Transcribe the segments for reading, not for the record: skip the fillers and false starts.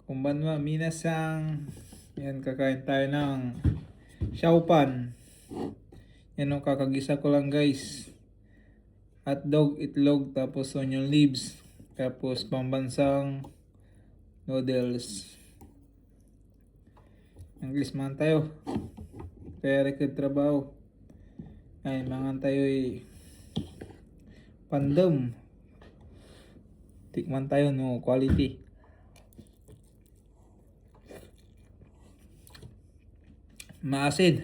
Konbanwa, minasang. Yan, kakain tayo ng xiaopan. Yan o, kakagisa ko lang guys. Hotdog, itlog, tapos onion leaves. Tapos pambansang noodles. English man tayo. Kaya record trabaho. Ay, mangan tayo pandem. Tikman tayo no, quality. Maasin.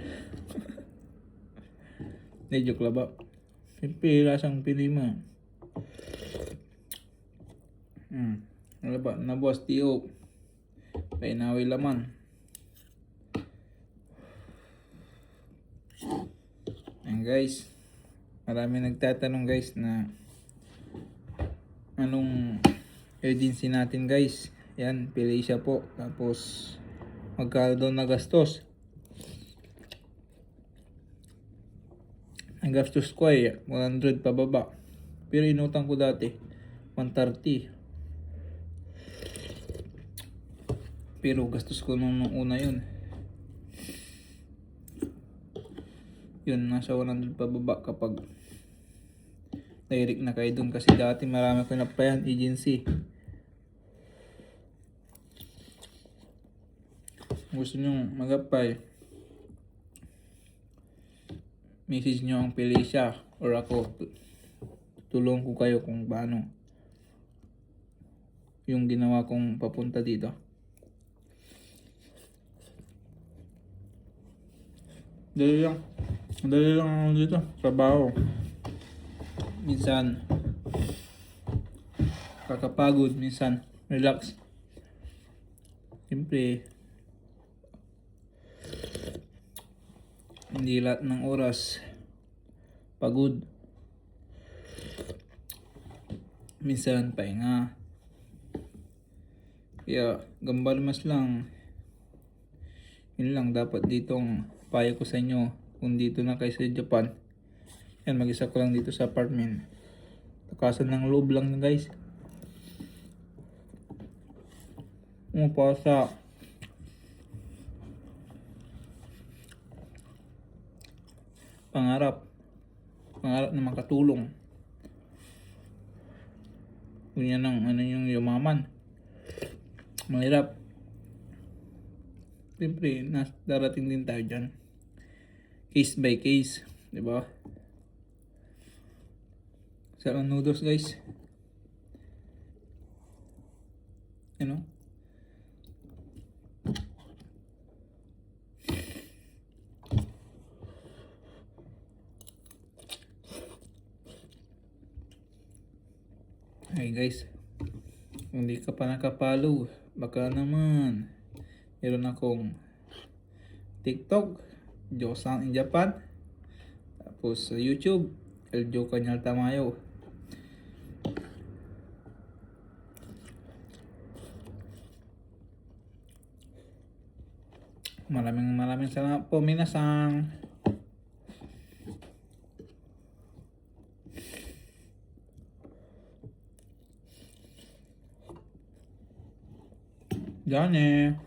Hindi, joke lang ba? Siyempre, lasang Pinoy mo. Ano ba? Nabuwas tiyo. Painaway laman. Ayan guys. Marami nagtatanong guys na anong agency natin guys. Yan, pili siya po. Tapos magkano daw na gastos. Ang gastos ko ay 100 pababa. Pero inutang ko dati 130. Pero gastos ko nung una yun. Yun, nasa 100 pababa kapag direct na kayo dun. Kasi dati marami ko napayan agency. Gusto nyo mag-apply, message nyo ang Felicia or ako, tulong ko kayo kung paano yung ginawa kong papunta dito. Dali lang ako dito, trabaho. Minsan kakapagod, minsan relax. Siyempre hindi lahat ng oras pagod. Minsan pahinga. Kaya gambal mas lang. Yun lang dapat ditong payo ko sa inyo. Kung dito na kayo sa Japan, yan, mag-isa ko lang dito sa apartment. Takasan ng loob lang guys. Pa sa pangarap na makatulong. Ganyan ang ano yung yumaman. Mahirap. Siyempre, darating din tayo dyan. Case by case. Diba? Sarang noodles guys. Ano? Hey guys, kung di ka pa nakapollow, baka naman meron akong TikTok, Josan in Japan, tapos sa YouTube, Eljo Kanyal Tamayo. Maraming salamat po minasang. Done.